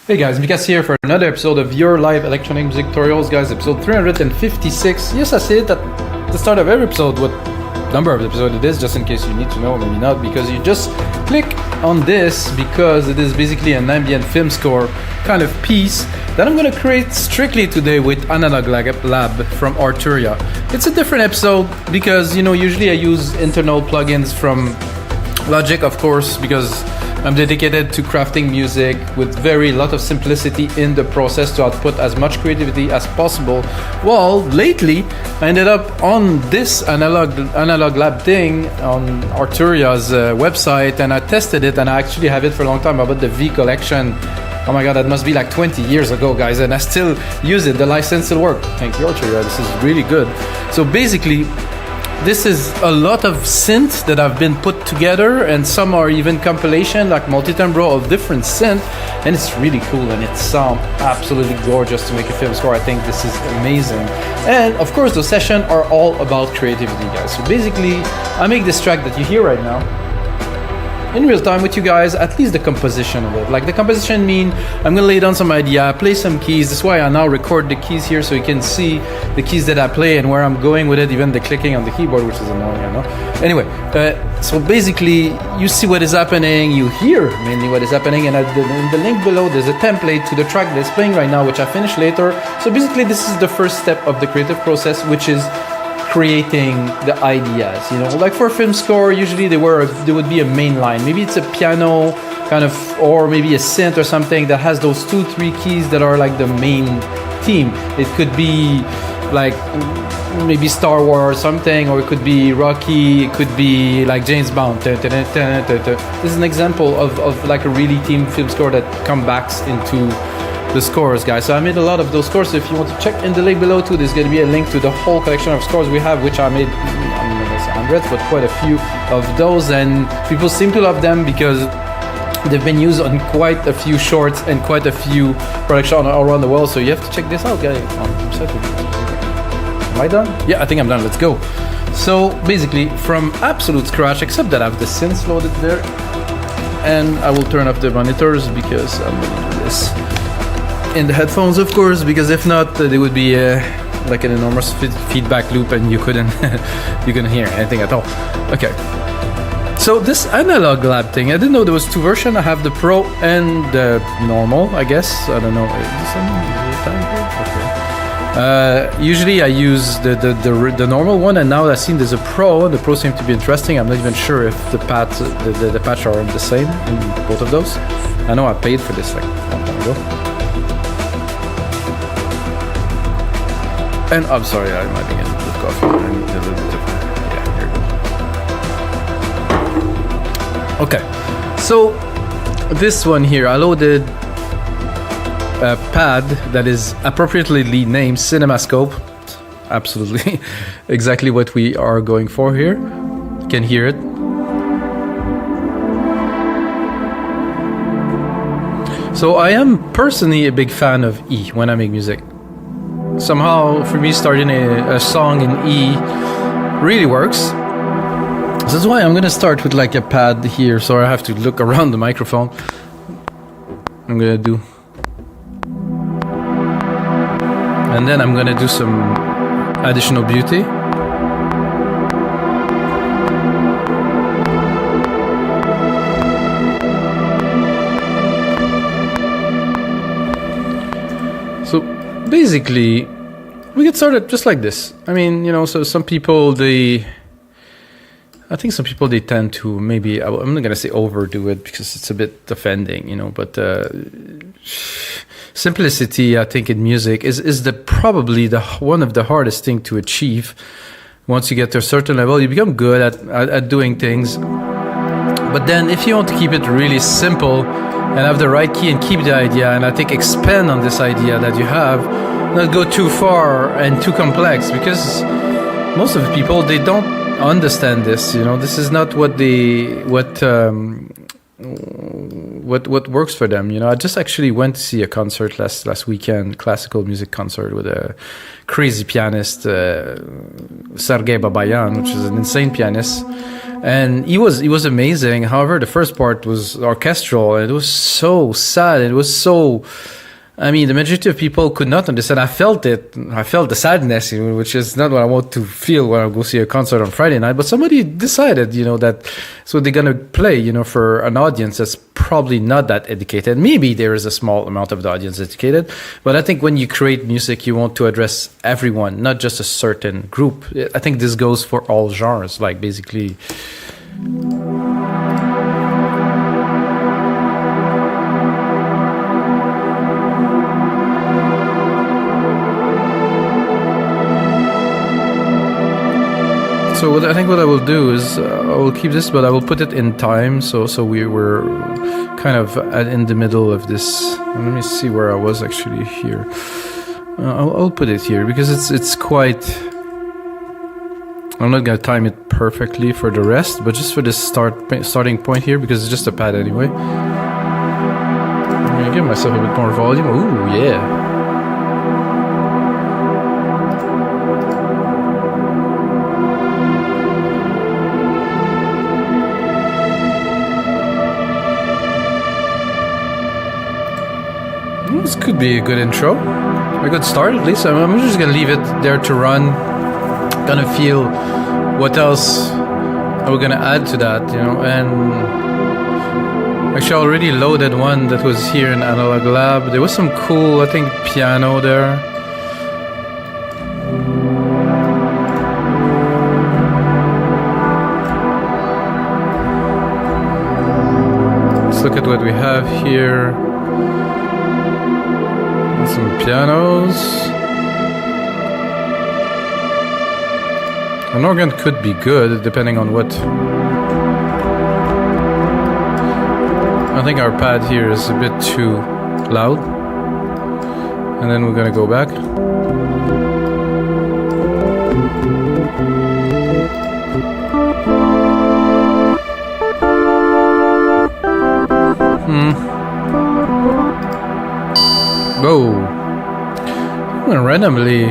Hey guys, Mikas here for another episode of your live electronic music tutorials, guys, episode 356. Yes, I say it at the start of every episode what number of the episode it is, just in case you need to know, maybe not, because you just click on this because it is basically an ambient film score kind of piece that I'm going to create strictly today with ArturiaAnalogLab from Arturia. It's a different episode because, you know, usually I use internal plugins from Logic, of course, because I'm dedicated to crafting music with very lot of simplicity in the process to output as much creativity as possible. Well, lately I ended up on this analog lab thing on Arturia's website, and I tested it, and I actually have it for a long time. I bought the V collection. Oh my god, that must be like 20 years ago, guys, and I still use it. The license still works. Thank you, Arturia. This is really good. So basically, this is a lot of synths that have been put together, and some are even compilation, like multi-timbral of different synth, and it's really cool, and it sounds absolutely gorgeous to make a film score. I think this is amazing. And of course, the sessions are all about creativity, guys. So basically, I make this track that you hear right now in real time with you guys, at least the composition of it. Like the composition mean, I'm gonna lay down some idea, play some keys. That's why I now record the keys here so you can see the keys that I play and where I'm going with it, even the clicking on the keyboard, which is annoying, I know. Anyway, so basically, you see what is happening, you hear mainly what is happening, and in the link below, there's a template to the track that's playing right now, which I finish later. So basically, this is the first step of the creative process, which is creating the ideas, you know, like for a film score, usually there would be a main line. Maybe it's a piano kind of, or maybe a synth or something that has those 2-3 keys that are like the main theme. It could be like maybe Star Wars or something, or it could be Rocky, it could be like James Bond. This is an example of like a really themed film score that comes back into the scores, guys. So I made a lot of those scores. So if you want to check in the link below too, there's going to be a link to the whole collection of scores we have, which I made, I'm not going to say hundreds, but quite a few of those, and people seem to love them because they've been used on quite a few shorts and quite a few productions all around the world. So you have to check this out, guys. Am I done? Yeah, I think I'm done. Let's go. So basically, from absolute scratch, except that I have the synths loaded there, and I will turn off the monitors because I'm going to do this in the headphones, of course, because if not, there would be like an enormous feedback loop, and you couldn't hear anything at all. Okay. So this analog lab thing, I didn't know there was two versions. I have the Pro and the normal, I guess. I don't know. Okay. Usually I use the normal one, and now I've seen there's a Pro. The Pro seems to be interesting. I'm not even sure if the patch are the same in both of those. I know I paid for this like a long time ago. And I'm sorry, I might be getting a bit of coffee. I need a little bit of, yeah, here we go. Okay, so this one here, I loaded a pad that is appropriately named CinemaScope. Absolutely, exactly what we are going for here. You can hear it. So I am personally a big fan of E when I make music. Somehow, for me, starting a song in E really works. So that's why I'm going to start with like a pad here, so I have to look around the microphone. I'm going to do... And then I'm going to do some additional beauty. Basically, we get started just like this. I mean, you know, so some people, I think some people, they tend to maybe, I'm not going to say overdo it because it's a bit offending, you know, but simplicity, I think, in music is probably one of the hardest thing to achieve. Once you get to a certain level, you become good at doing things. But then if you want to keep it really simple and have the right key and keep the idea, and I think expand on this idea that you have, not go too far and too complex, because most of the people, they don't understand this, you know. This is not what works for them, you know. I just actually went to see a concert last weekend, classical music concert with a crazy pianist, Sergei Babayan, which is an insane pianist. And he was amazing. However, the first part was orchestral, and it was so sad. It was so, I mean, the majority of people could not understand. I felt it. I felt the sadness, which is not what I want to feel when I go see a concert on Friday night. But somebody decided, that so they're gonna play, for an audience that's probably not that educated. Maybe there is a small amount of the audience educated, but I think when you create music, you want to address everyone, not just a certain group. I think this goes for all genres, like basically. So I think what I will do is I will keep this, but I will put it in time. So we were kind of in the middle of this. Let me see where I was actually here. I'll put it here because it's quite. I'm not gonna time it perfectly for the rest, but just for this starting point here because it's just a pad anyway. I'm gonna give myself a bit more volume. Ooh yeah. This could be a good intro, a good start at least. I'm just gonna leave it there to run. Gonna feel what else are we gonna add to that, and actually I already loaded one that was here in Analog Lab. There was some cool, I think, piano there. Let's look at what we have here. Some pianos. An organ could be good depending on what. I think our pad here is a bit too loud. And then we're gonna go back. Whoa. I'm gonna randomly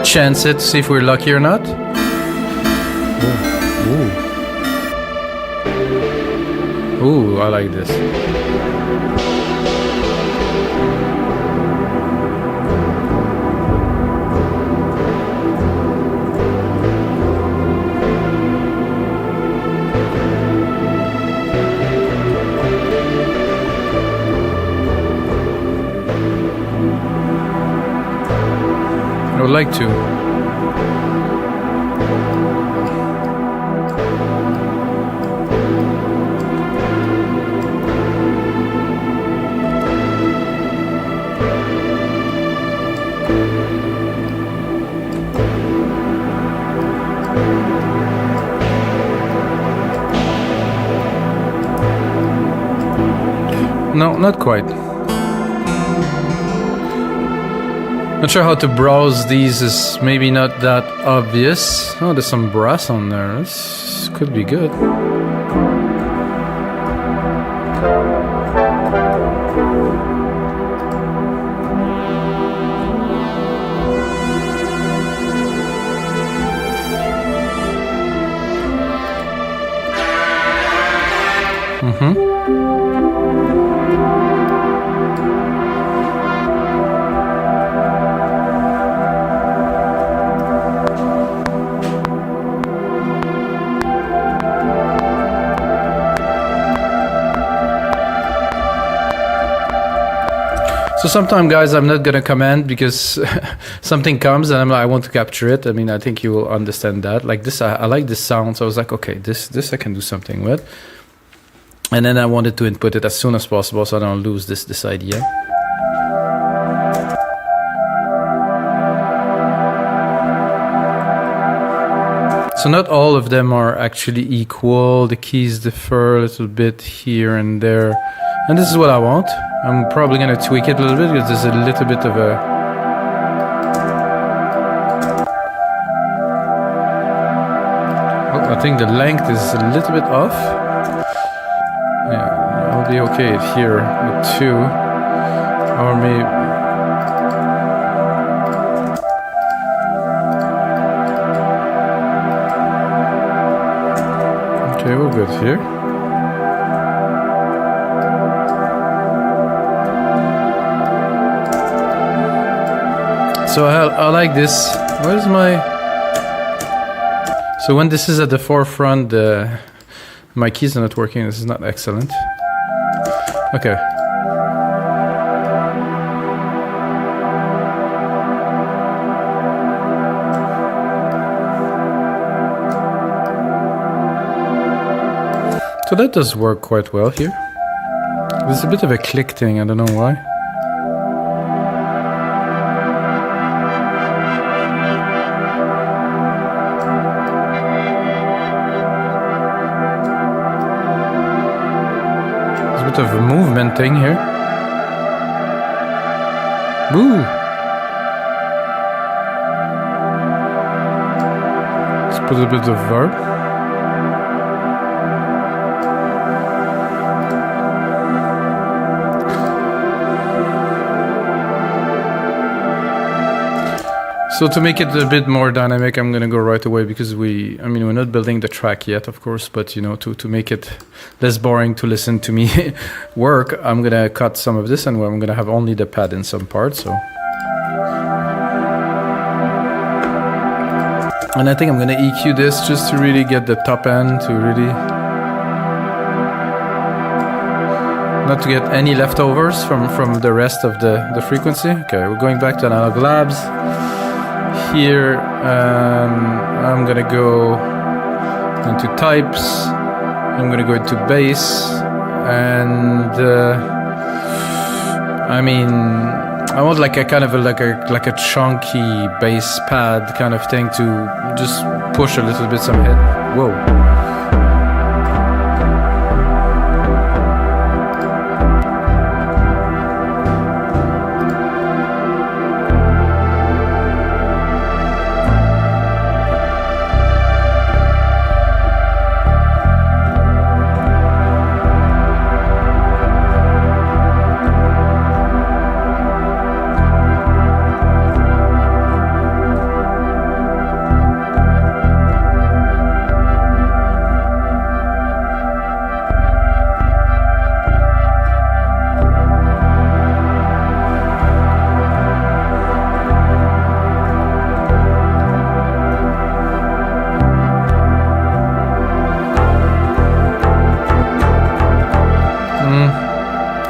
chance it to see if we're lucky or not. Ooh, I like this. I would like to. No, not quite. Not sure how to browse these is maybe not that obvious. Oh, there's some brass on there. This could be good. So sometimes, guys, I'm not gonna comment because something comes and I'm like, I want to capture it. I mean, I think you will understand that. Like this, I like this sound, so I was like, okay, this I can do something with. And then I wanted to input it as soon as possible so I don't lose this idea. So not all of them are actually equal. The keys differ a little bit here and there. And this is what I want. I'm probably going to tweak it a little bit because there's a little bit of a... Oh, I think the length is a little bit off. Yeah, I'll be okay here with 2. Or maybe... Okay, we're good here. So I like this. Where's my... So when this is at the forefront, my keys are not working. This is not excellent. Okay. So that does work quite well here. There's a bit of a click thing, I don't know why. There's a bit of a movement thing here. Woo! Let's put a bit of verb. So to make it a bit more dynamic, I'm gonna go right away because we're not building the track yet, of course, but you know, to make it less boring to listen to me work, I'm gonna cut some of this and I'm gonna have only the pad in some parts. So, and I think I'm gonna EQ this just to really get the top end, to really not to get any leftovers from the rest of the frequency. Okay, we're going back to Analog Labs. Here, I'm gonna go into types. I'm gonna go into bass, and I want like a kind of like a chunky bass pad kind of thing to just push a little bit some hit. Whoa.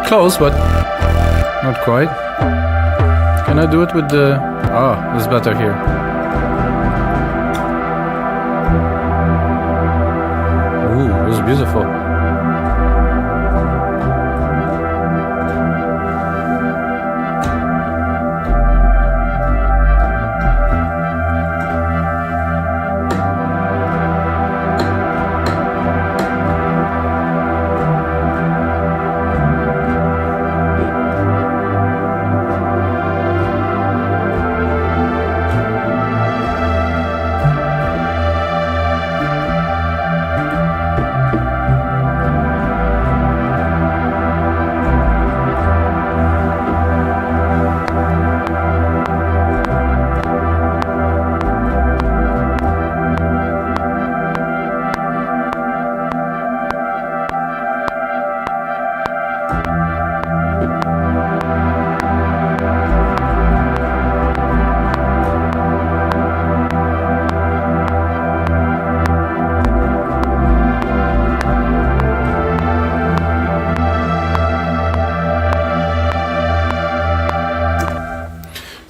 Close, but not quite. Can I do it with the... Ah, it's better here. Ooh, this is beautiful.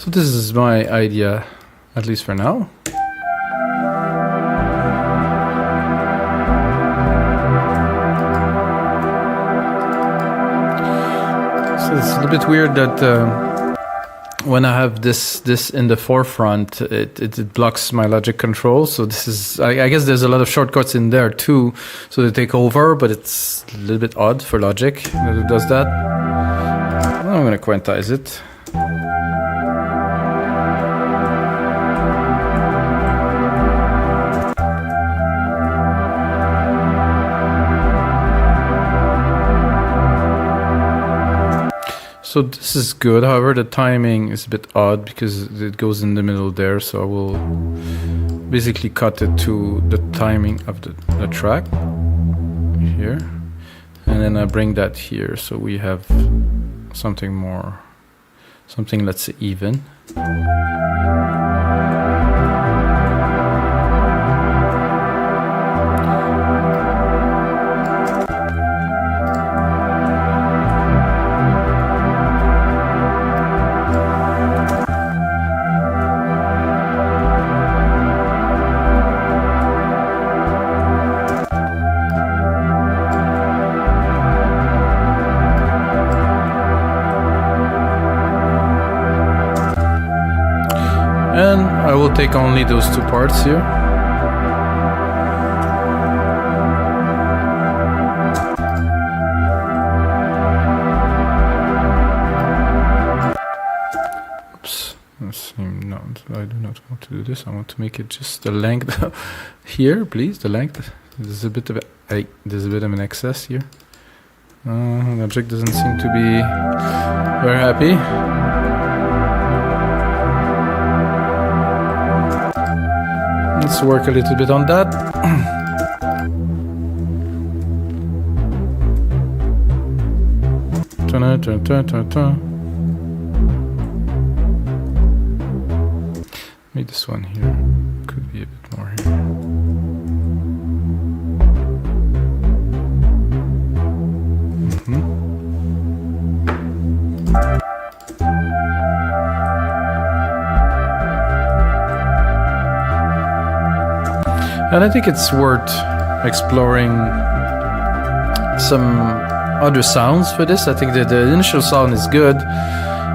This is my idea, at least for now. So it's a little bit weird that when I have this in the forefront, it blocks my logic control. So this is, I guess there's a lot of shortcuts in there too, so they take over, but it's a little bit odd for Logic that it does that. Well, I'm gonna quantize it. So this is good, however the timing is a bit odd because it goes in the middle there, so I will basically cut it to the timing of the track. here, and then I bring that here, so we have something more, something let's say even. I will take only those two parts here. Oops, no, I do not want to do this. I want to make it just the length here, please. The length. There's a bit of an excess here. Logic doesn't seem to be very happy. Let's work a little bit on that. Maybe this one here could be a bit more here. And I think it's worth exploring some other sounds for this. I think that the initial sound is good,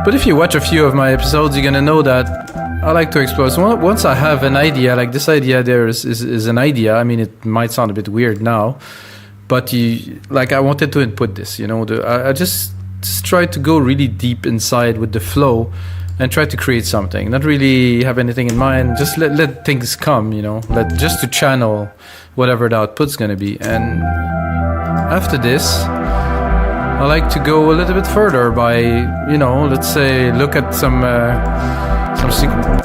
but if you watch a few of my episodes, you're gonna know that I like to explore. So once I have an idea, like this idea there is an idea. I mean, it might sound a bit weird now, but I wanted to input this, you know. I just try to go really deep inside with the flow and try to create something, not really have anything in mind, just let things come, you know, just to channel whatever the output's gonna be. And after this, I like to go a little bit further by, you know, let's say look at some sequence,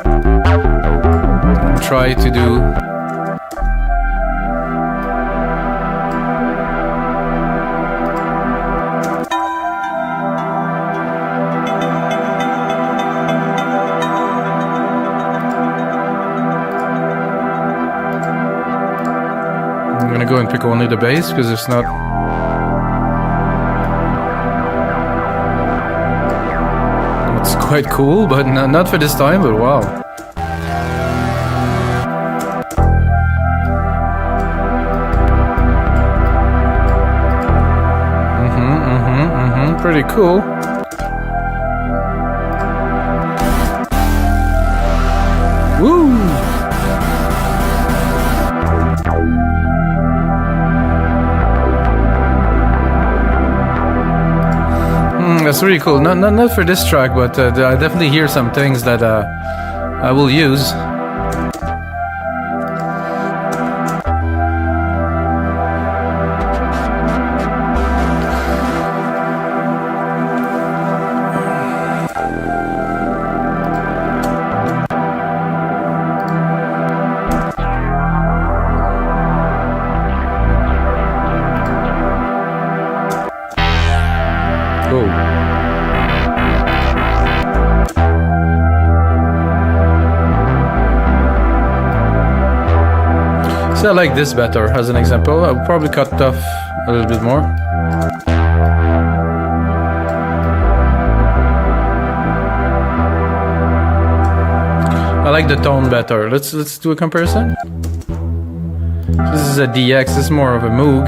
try to do go and pick only the bass because it's not. It's quite cool, but not for this time. But wow. Pretty cool. Woo! That's really cool. Not for this track, but I definitely hear some things that I will use. I like this better as an example. I'll probably cut off a little bit more. I like the tone better. Let's do a comparison. This is a DX, this is more of a Moog.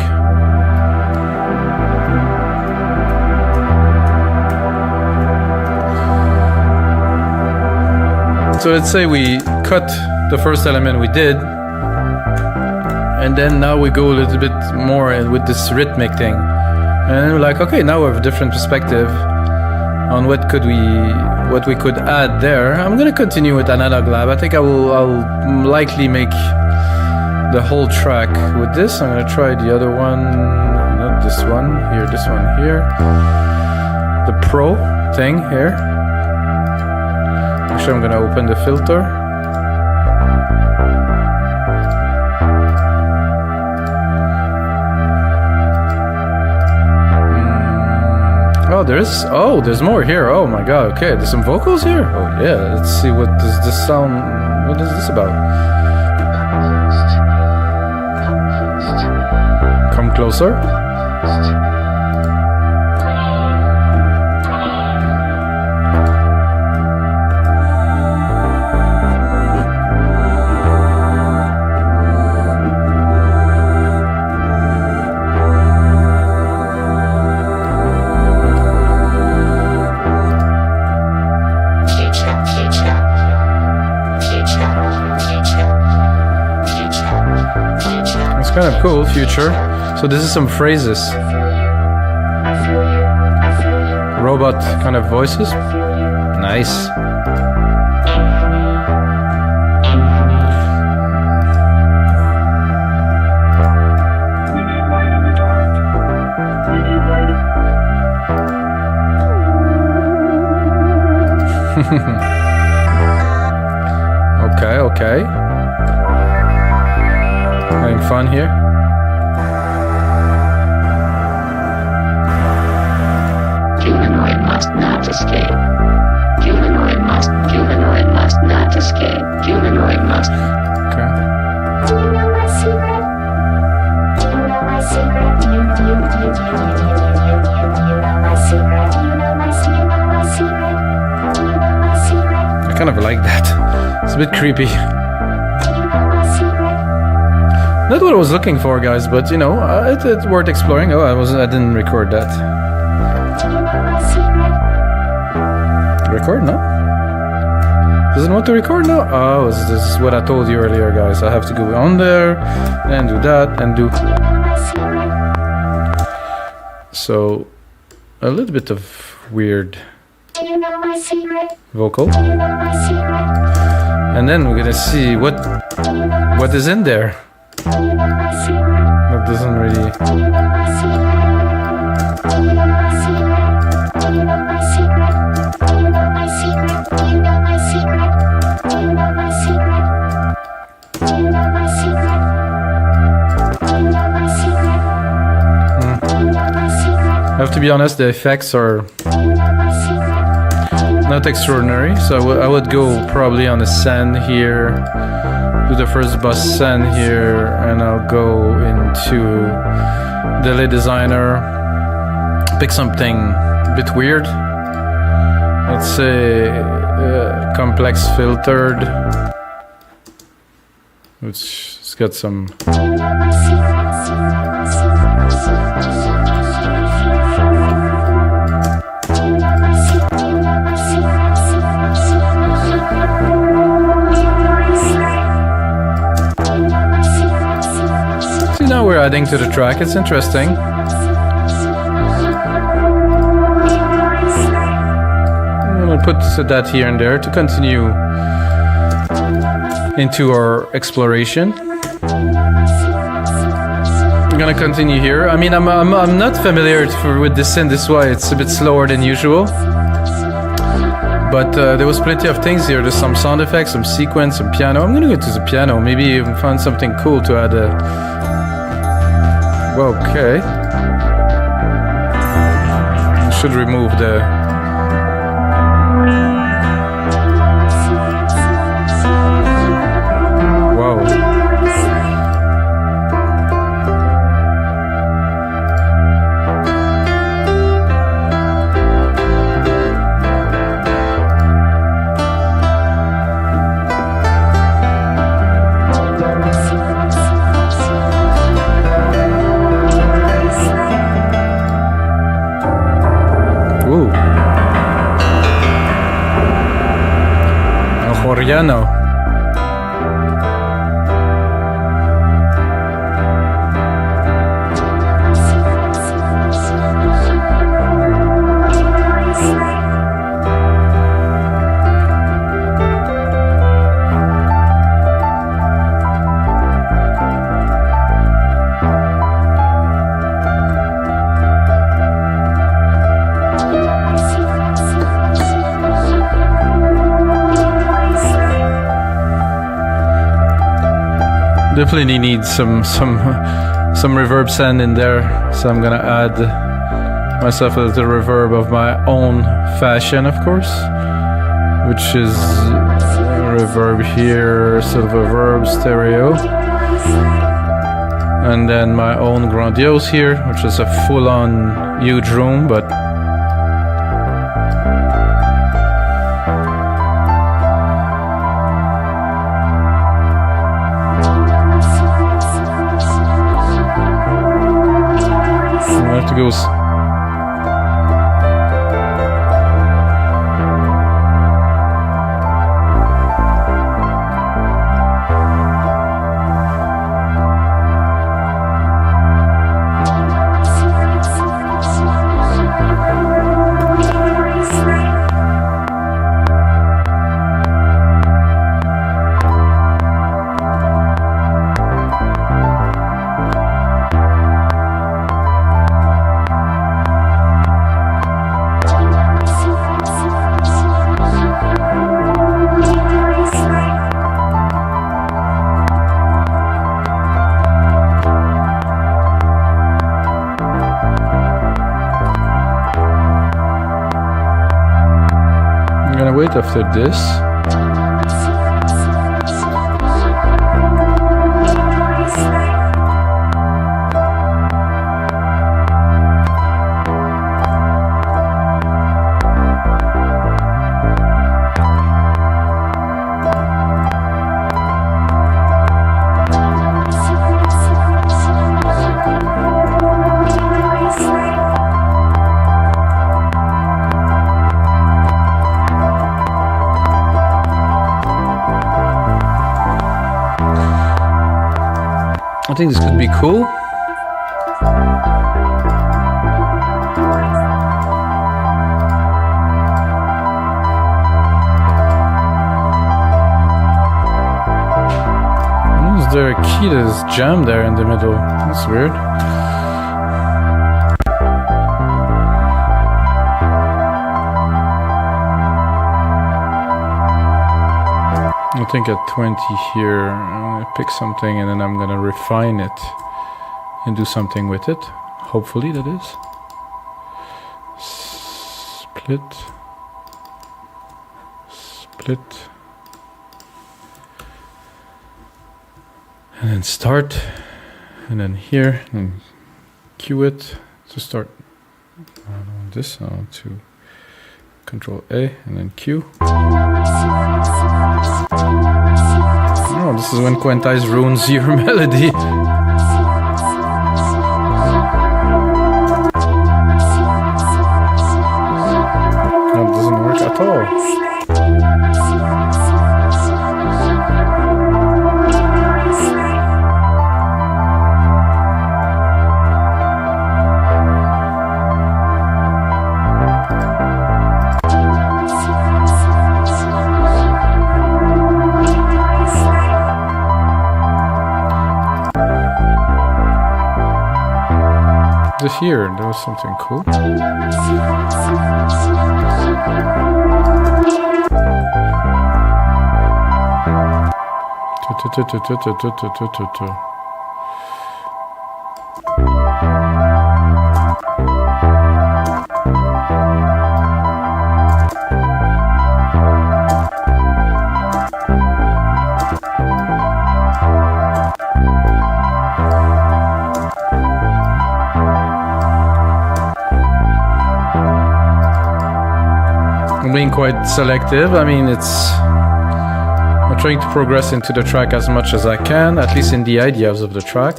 So let's say we cut the first element we did, and then now we go a little bit more with this rhythmic thing, and we're like, okay, now we have a different perspective on what we could add there. I'm gonna continue with AnalogLab. I think I'll likely make the whole track with this. I'm gonna try the other one, not this one here, this one here, the Pro thing here. Actually, I'm gonna open the filter. Oh, there's more here. Oh my god, okay, there's some vocals here. Oh yeah, let's see what does this sound, what is this about? Come closer. Kind of cool, future. So this is some phrases. Robot kind of voices. Nice. Okay. Having fun here. Humanoid must not escape. Humanoid must not escape. Humanoid must. Okay. Do you know my secret? Do you know my secret? Do you know my secret? Do you know my secret? Do you know my secret? I kind of like that. It's a bit creepy. Not what I was looking for, guys, but you know, it's worth exploring. Oh, I didn't record that. Record? No? Doesn't want to record? No? Oh, this is what I told you earlier, guys. I have to go on there and do that and do. So, a little bit of weird vocal. And then we're gonna see what is in there. That doesn't really. I have to be honest, the effects are not extraordinary, so I would go probably on a send here. Do the first bus send here, and I'll go into delay designer, pick something a bit weird. Let's say complex filtered, which has got some. Now we're adding to the track, it's interesting. I'm gonna put that here and there to continue into our exploration. I'm gonna continue here. I mean, I'm not familiar with this synth, this is why it's a bit slower than usual. But there was plenty of things here. There's some sound effects, some sequence, some piano. I'm gonna go to the piano. Maybe find something cool to add. Well, okay. I should remove the. Wow. Oriano. Definitely needs some reverb send in there, so I'm gonna add myself a little reverb of my own fashion, of course, which is reverb here, silver reverb, stereo, and then my own grandiose here, which is a full-on huge room, but I have to go. After this, I think this could be cool. Is there a key that is jammed there in the middle? That's weird. I think at 20 here, I'm gonna pick something and then I'm gonna refine it and do something with it. Hopefully that is. Split. Split. And then start. And then here, and cue it to start. On this, to Control A and then Q. Oh, this is when quantize ruins your melody. That doesn't work at all. Here, there was something cool. Being quite selective. I mean, I'm trying to progress into the track as much as I can, at least in the ideas of the track.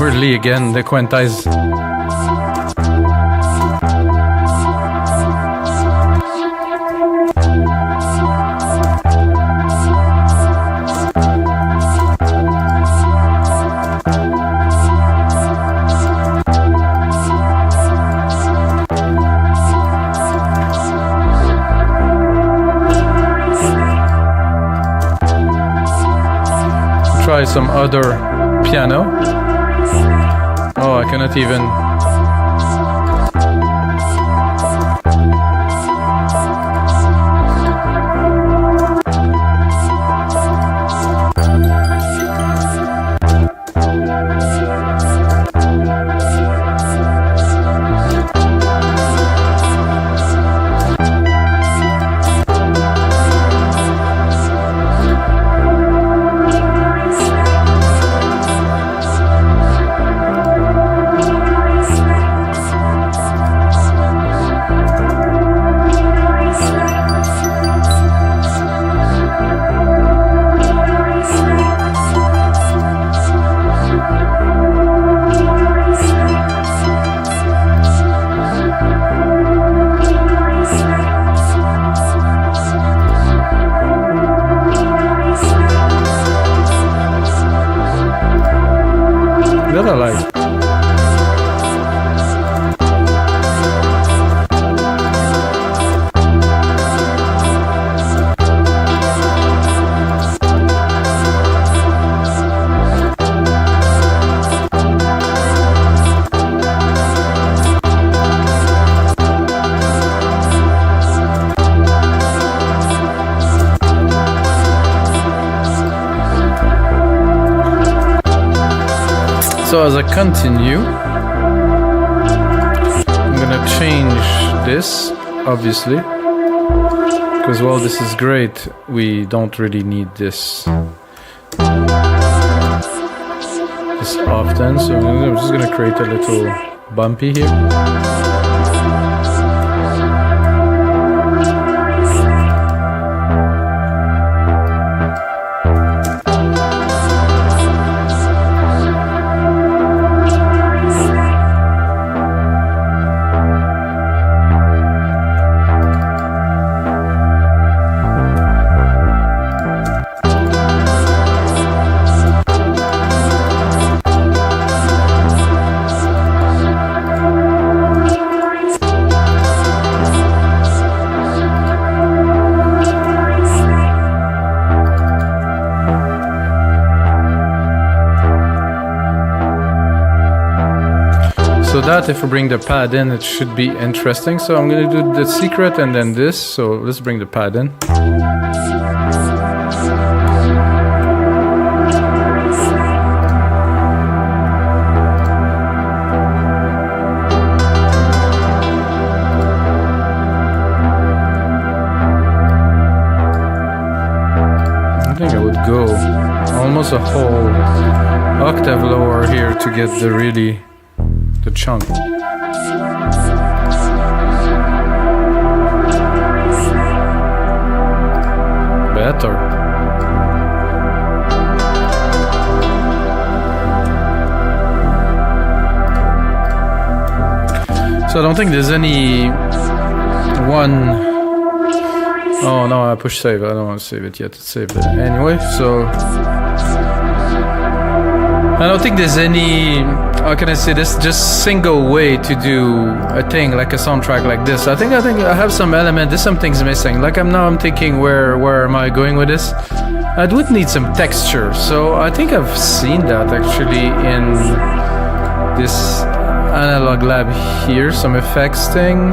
Weirdly, again, the quantize. Try some other piano. Oh, I cannot even. So as I continue, I'm gonna change this, obviously, because while this is great, we don't really need this often. So I'm just gonna create a little bumpy here. So that if we bring the pad in, it should be interesting. So I'm gonna do the secret and then this. So let's bring the pad in. I think I would go almost a whole octave lower here to get the really the chunk. Better. So I don't think there's any one. Oh no, I pushed save. I don't want to save it yet. It's saved it anyway. So I don't think there's any, how can I say this, just single way to do a thing like a soundtrack like this. I think I have some element, there's some things missing. Like I'm thinking where am I going with this? I would need some texture. So I think I've seen that actually in this Analog Lab here, some effects thing.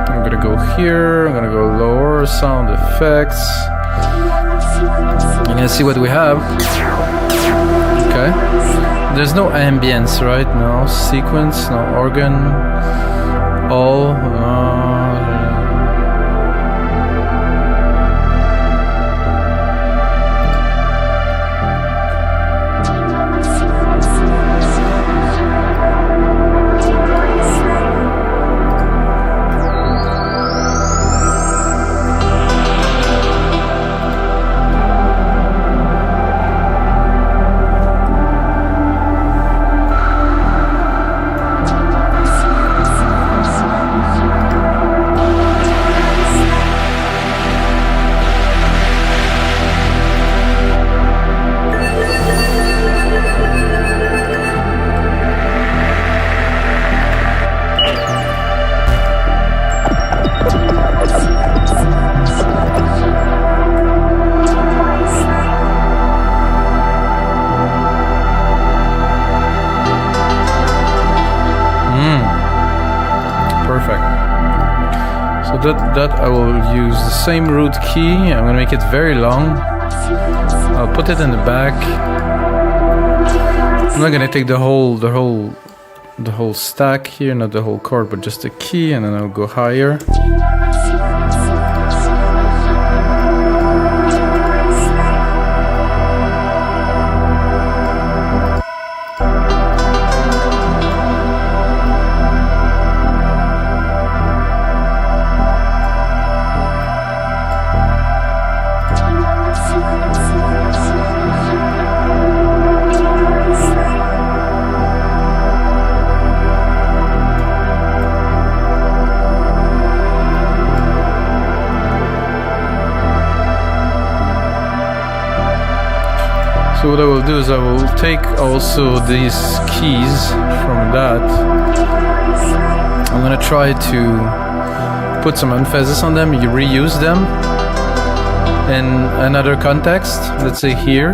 I'm gonna go here, I'm gonna go lower, sound effects. I'm gonna see what we have. Okay. There's no ambience, right? No sequence, no organ. All. That I will use the same root key. I'm gonna make it very long. I'll put it in the back. I'm not gonna take the whole stack here, not the whole chord, but just the key, and then I'll go higher. So what I will do is I will take also these keys from that. I'm gonna try to put some emphasis on them, you reuse them in another context, let's say here,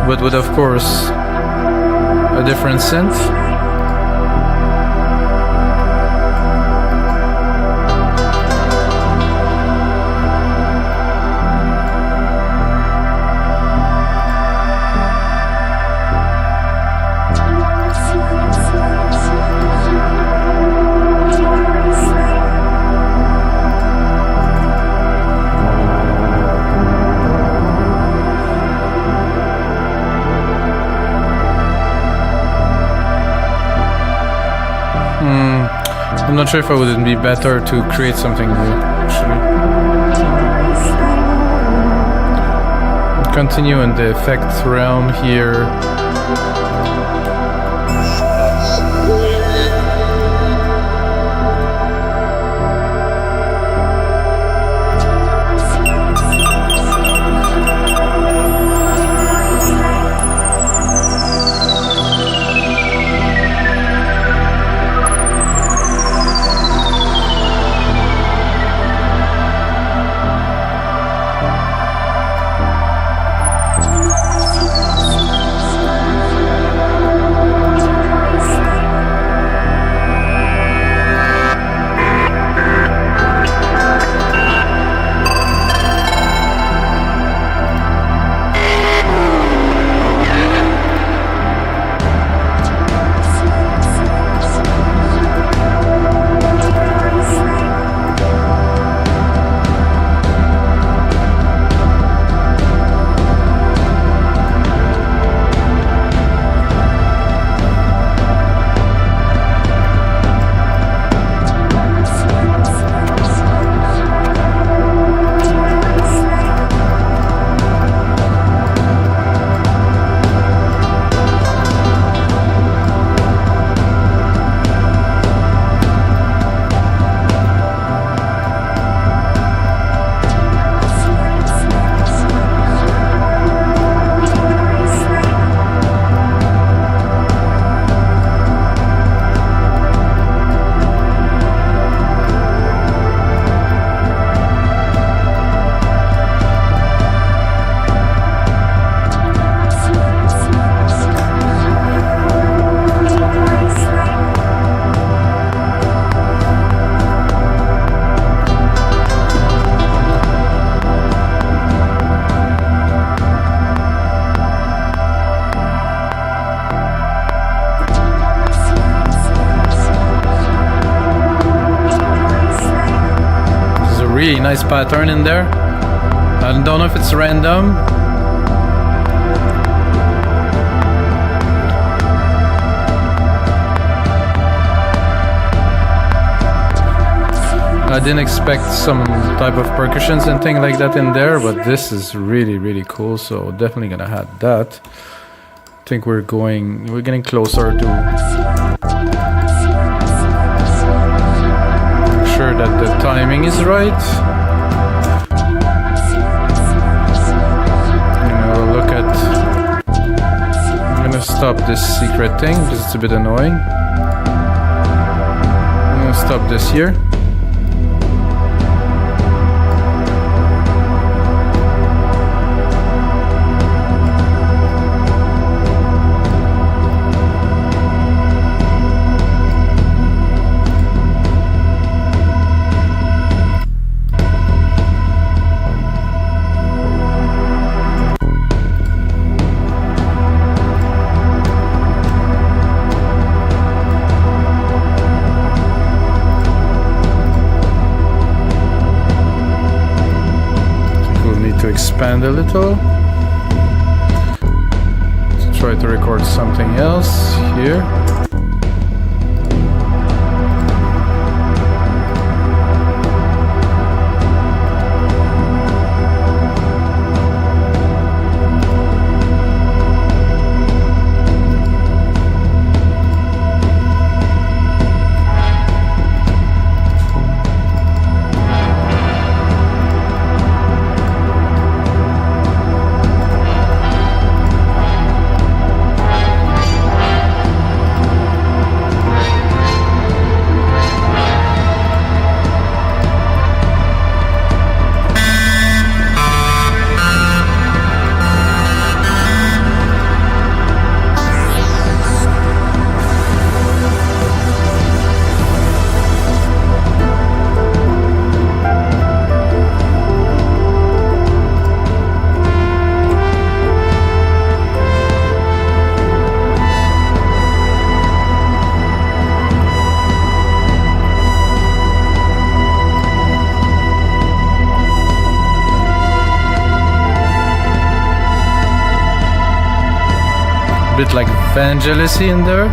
but with of course a different synth. I'm not sure if it wouldn't be better to create something new, actually. Continue in the effects realm here. Really nice pattern in there. I don't know if it's random. I didn't expect some type of percussions and thing like that in there, but this is really cool, so definitely gonna add that. I think we're getting closer to make sure that the timing is right. I'm gonna stop this secret thing because it's a bit annoying. I'm gonna stop this here. Expand a little to try to record something else here. Bit like Vangelis in there.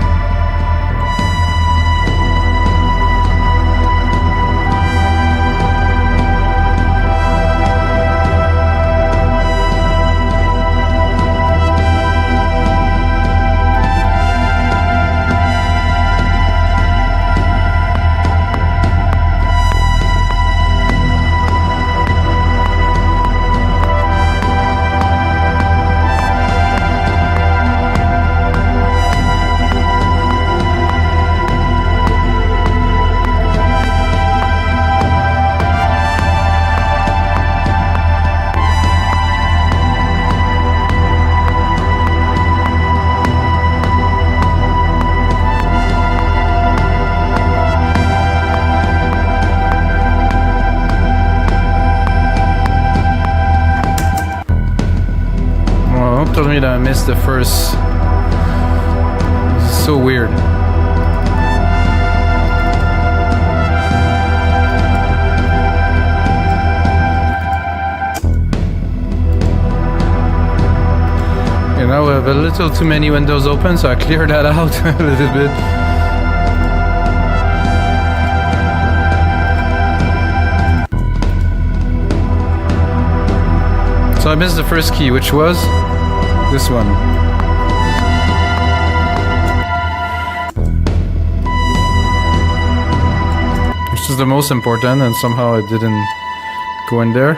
me that I missed the first. This is so weird. And now I have a little too many windows open, so I cleared that out a little bit. So I missed the first key, which was this one. Which is the most important, and somehow it didn't go in there.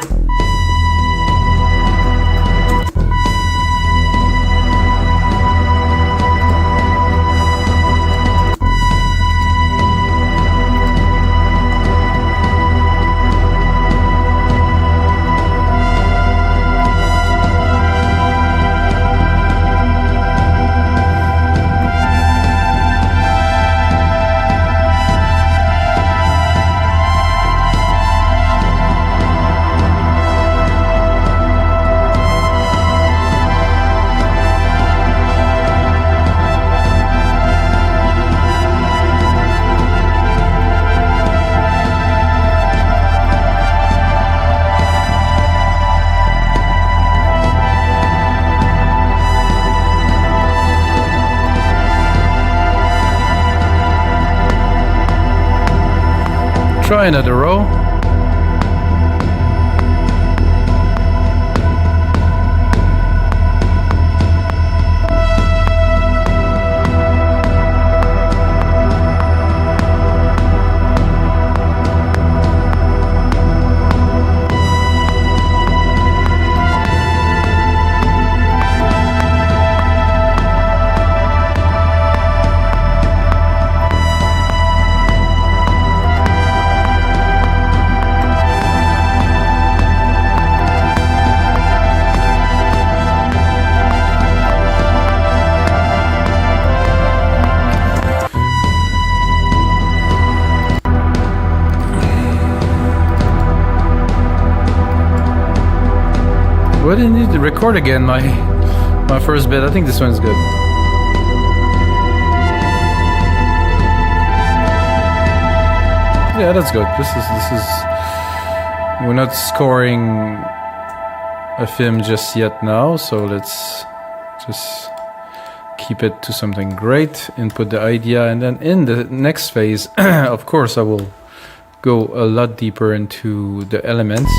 Try another row. What did I need to record again? My first bit. I think this one's good. Yeah, that's good. This is. We're not scoring a film just yet now, so let's just keep it to something great. Input the idea, and then in the next phase, of course, I will go a lot deeper into the elements.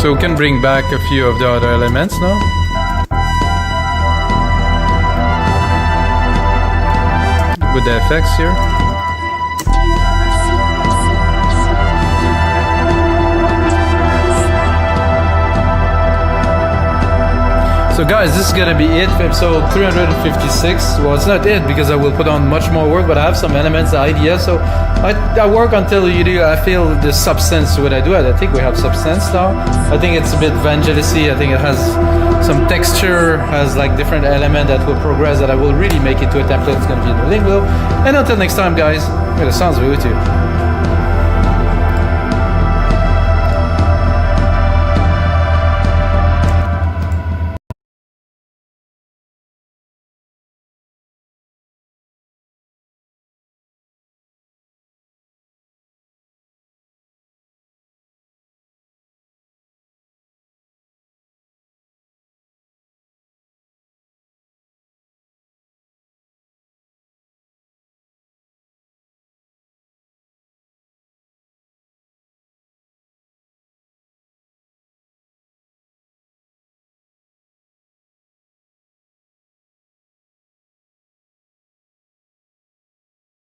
So we can bring back a few of the other elements now. With the effects here. So guys, this is gonna be it for episode 356. Well, it's not it because I will put on much more work, but I have some elements, ideas. So I work until I feel the substance to what I do. I think we have substance now. I think it's a bit Vangelis-y. I think it has some texture, has like different element that will progress, that I will really make into a template. It's gonna be in the link below. And until next time, guys, may the sounds be with you.